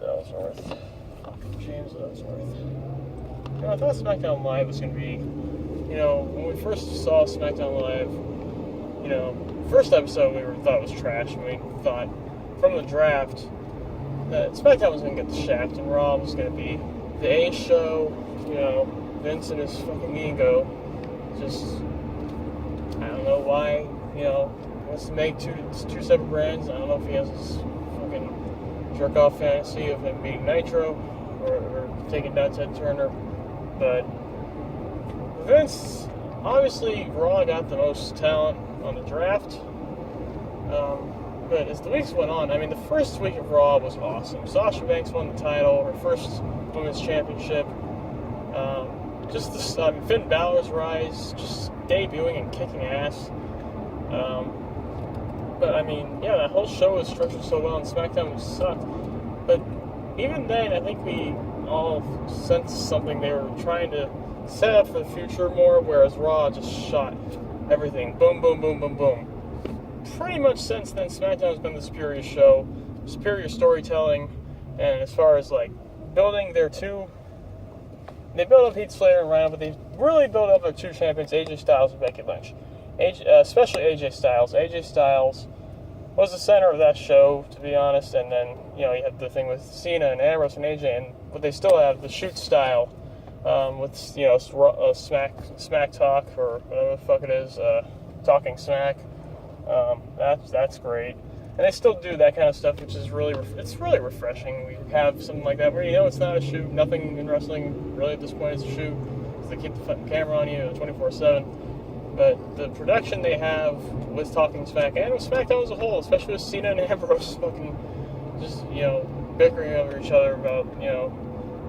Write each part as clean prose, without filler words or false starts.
Ellsworth. James Ellsworth. You know, I thought SmackDown Live was going to be, when we first saw SmackDown Live, first episode we thought was trash, and we thought from the draft that SmackDown was going to get the shaft, and Raw was going to be the A show, Vince and his fucking ego. Just, I don't know why, wants to make two separate brands. I don't know if he has this fucking jerk-off fantasy of him beating Nitro or taking down Ted Turner. But Vince, obviously, Raw got the most talent on the draft. But as the weeks went on, the first week of Raw was awesome. Sasha Banks won the title, her first women's championship. Finn Balor's rise, just debuting and kicking ass. That whole show was structured so well, and SmackDown sucked. But even then, I think we all sensed something. They were trying to set up for the future more, whereas Raw just shot everything. Boom, boom, boom, boom, boom. Pretty much since then, SmackDown has been the superior show, superior storytelling, and as far as, building their two... They built up Heath Slater and Rhino, but they really built up their two champions, AJ Styles and Becky Lynch. Especially AJ Styles. AJ Styles was the center of that show, to be honest, and then, you had the thing with Cena and Ambrose and AJ, but they still have the shoot style with, smack talk, or whatever the fuck it is, talking smack. That's great. And they still do that kind of stuff, which is really refreshing. We have something like that where it's not a shoot. Nothing in wrestling really at this point is a shoot, because they keep the fucking camera on you 24/7. But the production they have with talking smack, and with SmackDown as a whole, especially with Cena and Ambrose fucking just, bickering over each other about,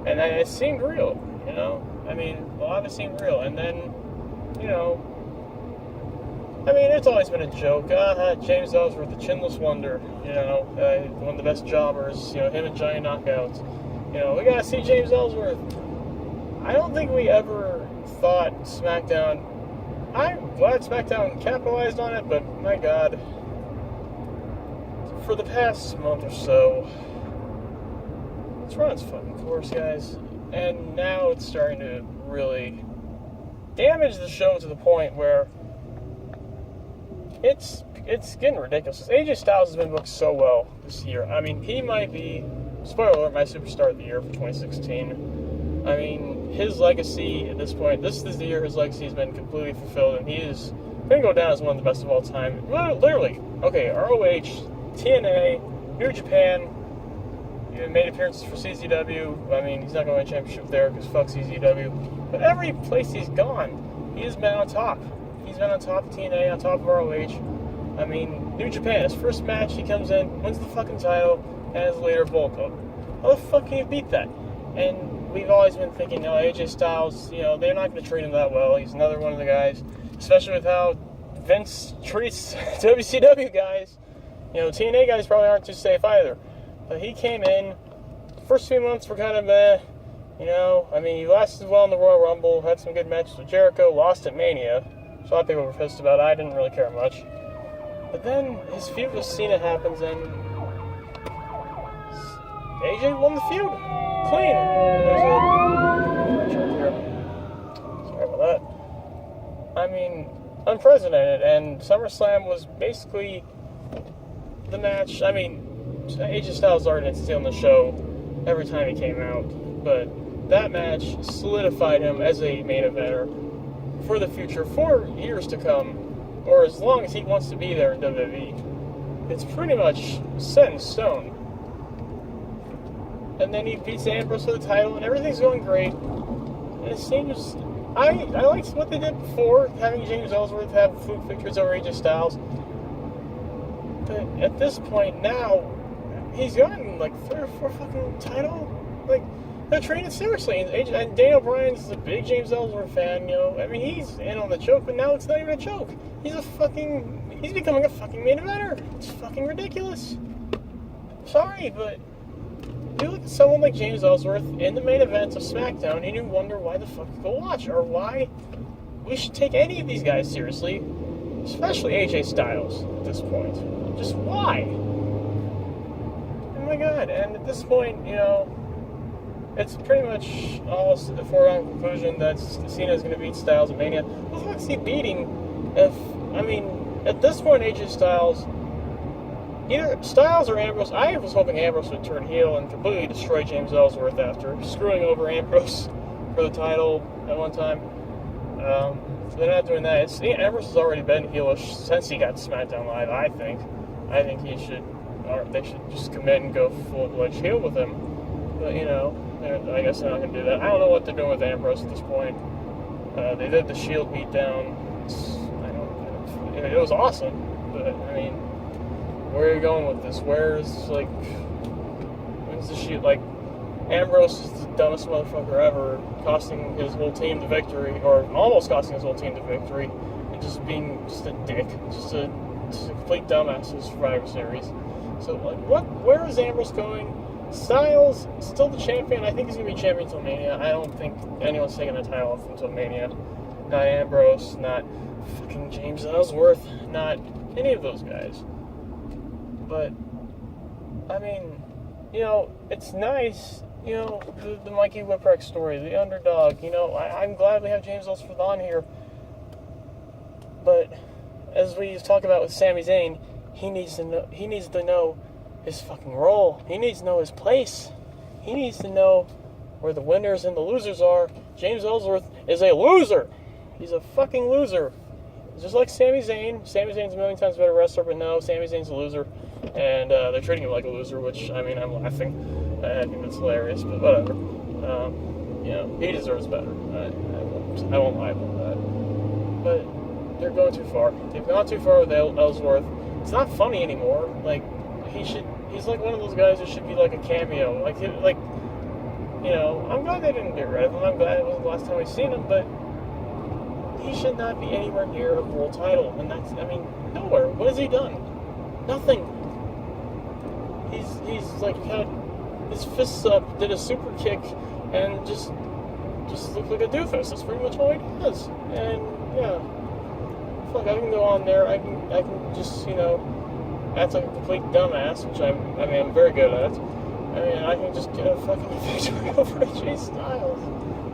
and it seemed real, a lot of it seemed real. And then, it's always been a joke. James Ellsworth, the chinless wonder, one of the best jobbers, him and Giant Knockouts. We gotta see James Ellsworth. I don't think we ever thought SmackDown... I'm glad SmackDown capitalized on it, but my God, for the past month or so, it's run its fucking course, guys. And now it's starting to really damage the show to the point where it's getting ridiculous. AJ Styles has been booked so well this year. He might be, spoiler alert, my superstar of the year for 2016. His legacy at this point, this is the year his legacy has been completely fulfilled, and he is going to go down as one of the best of all time. Literally. Okay, ROH, TNA, New Japan, he made appearances for CZW. He's not going to win a championship there because fuck CZW. But every place he's gone, he has been on top. He's been on top of TNA, on top of ROH. New Japan, his first match, he comes in, wins the fucking title, and is later Bulk Up. How the fuck can you beat that? And we've always been thinking, AJ Styles, they're not going to treat him that well. He's another one of the guys, especially with how Vince treats WCW guys. TNA guys probably aren't too safe either. But he came in, the first few months were kind of meh. He lasted well in the Royal Rumble, had some good matches with Jericho, lost at Mania. So a lot of people were pissed about it. I didn't really care much. But then his feud with Cena happens, and AJ won the feud. Clean. Sorry about that. Unprecedented. And SummerSlam was basically the match. AJ Styles already been stealing the show every time he came out. But that match solidified him as a main eventer for the future, for years to come, or as long as he wants to be there in WWE. It's pretty much set in stone. And then he beats Ambrose for the title, and everything's going great. And it seems... I liked what they did before, having James Ellsworth have fluke victories over AJ Styles. But at this point now, he's gotten 3 or 4 fucking title. They're treating it seriously. And Daniel Bryan's a big James Ellsworth fan, he's in on the joke, but now it's not even a joke. He's becoming a fucking main eventer. It's fucking ridiculous. Sorry, but you look at someone like James Ellsworth in the main events of SmackDown, and you wonder why the fuck people watch, or why we should take any of these guys seriously, especially AJ Styles at this point. Just why? And god. And at this point, you know, it's pretty much all a foregone conclusion that Cena is going to beat Styles at Mania. Who the fuck's he beating? I mean, at this point, AJ Styles, either Styles or Ambrose. I was hoping Ambrose would turn heel and completely destroy James Ellsworth after screwing over Ambrose for the title at one time. So they're not doing that. Ambrose has already been heelish since he got SmackDown Live, I think. I think they should just commit and go full-fledged heel with him. But, you know, I guess they're not going to do that. I don't know what they're doing with Ambrose at this point. They did the Shield beatdown. It was awesome. But, I mean, where are you going with this? When's the Shield? Like, Ambrose is the dumbest motherfucker ever, costing his whole team the victory, or almost costing his whole team the victory, and just being just a dick, just a complete dumbass in Survivor Series. So, like, where is Ambrose going? Styles, still the champion. I think he's going to be champion until Mania. I don't think anyone's taking the title off until Mania. Not Ambrose, not fucking James Ellsworth, not any of those guys. But, I mean, you know, it's nice, you know, the Mikey Whipwreck story, the underdog, you know, I'm glad we have James Ellsworth on here. But, as we talk about with Sami Zayn, he needs to know his fucking role. He needs to know his place. He needs to know where the winners and the losers are. James Ellsworth is a loser. He's a fucking loser. Just like Sami Zayn. Sami Zayn's a million times better wrestler, but no, Sami Zayn's a loser. And they're treating him like a loser, which, I mean, I'm laughing. I think that's hilarious, but whatever. You know, he deserves better. I won't lie about that. But they're going too far. They've gone too far with Ellsworth. It's not funny anymore. Like, he's like one of those guys who should be like a cameo. Like, you know, I'm glad they didn't get rid of him. I'm glad it wasn't the last time we've seen him, but he should not be anywhere near a world title. And that's, I mean, nowhere. What has he done? Nothing. He's like had his fists up, did a super kick, and just looked like a doofus. That's pretty much all he does. And yeah, fuck, I can go on there. I can just, you know, act like a complete dumbass, which I'm very good at. I mean, I can just get a fucking victory over AJ Styles.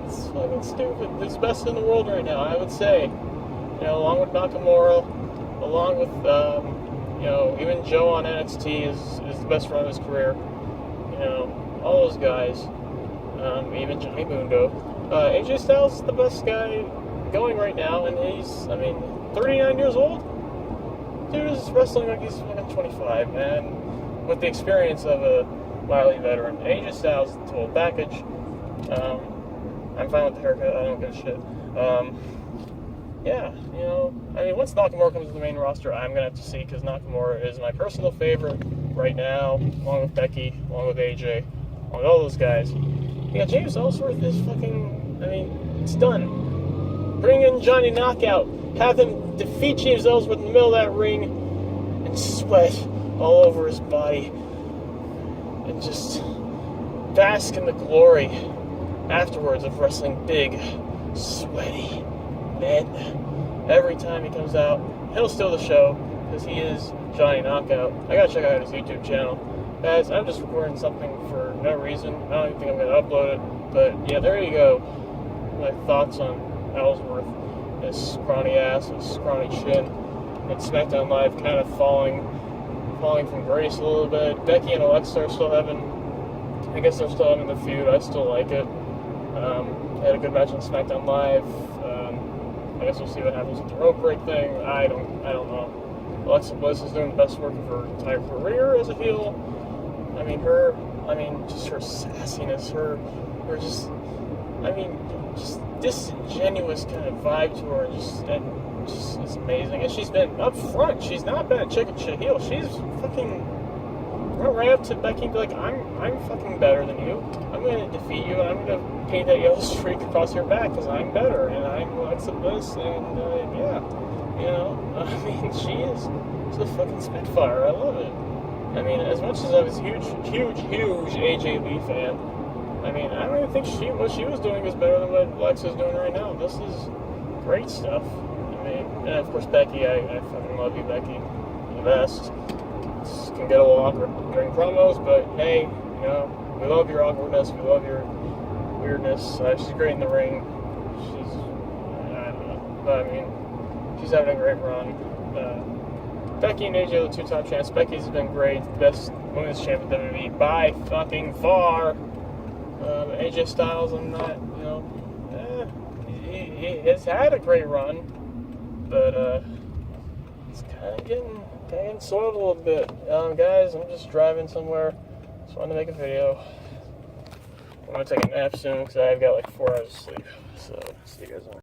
It's fucking stupid. He's best in the world right now, I would say. You know, along with Nakamura, along with, you know, even Joe on NXT is the best run of his career. You know, all those guys. Even Johnny Mundo. AJ Styles is the best guy going right now, and he's, I mean, 39 years old? Dude is wrestling like he's fucking 25, and with the experience of a wily veteran. AJ Styles is the total package. I'm fine with the haircut. I don't give a shit. Yeah, you know, I mean, once Nakamura comes to the main roster, I'm going to have to see, because Nakamura is my personal favorite right now, along with Becky, along with AJ, along with all those guys. Yeah, James Ellsworth is fucking, I mean, it's done. Bring in Johnny Knockout. Have him defeat James Ellsworth in the middle of that ring and sweat all over his body. And just bask in the glory afterwards of wrestling big, sweaty men. Every time he comes out, he'll steal the show because he is Johnny Knockout. I gotta check out his YouTube channel. Guys, I'm just recording something for no reason. I don't even think I'm gonna upload it. But yeah, there you go. My thoughts on Ellsworth. His scrawny ass, his scrawny chin, and SmackDown Live kind of falling from grace a little bit. Becky and Alexa are still having the feud. I still like it. They had a good match on SmackDown Live. I guess we'll see what happens with the rope break thing. I don't know. Alexa Bliss is doing the best work of her entire career as a heel. Just her sassiness, her just disingenuous kind of vibe to her, just it's amazing. And she's been up front. She's not been a chicken shit heel. She's fucking went right up to Becky and be like, I'm fucking better than you. I'm going to defeat you, and I'm going to paint that yellow streak across your back because I'm better, and I'm Alexa Bliss, and yeah, you know, she's a fucking spitfire. I love it. I mean, as much as I was a huge AJ Lee fan, I mean, I don't even think what she was doing is better than what Alexa's doing right now. This is great stuff. I mean, and of course Becky, I fucking love you, Becky. You're the best. It can get a little awkward during promos, but hey, you know, we love your awkwardness, we love your weirdness. She's great in the ring. She's, I don't know, but I mean, she's having a great run. Becky and AJ are the 2 top champs. Becky's been great, best women's champ in WWE by fucking far. AJ Styles, I'm not, you know, he has had a great run, but it's kind of getting soiled a little bit. Guys, I'm just driving somewhere. Just wanted to make a video. I'm gonna take a nap soon because I've got like 4 hours of sleep. So see you guys later.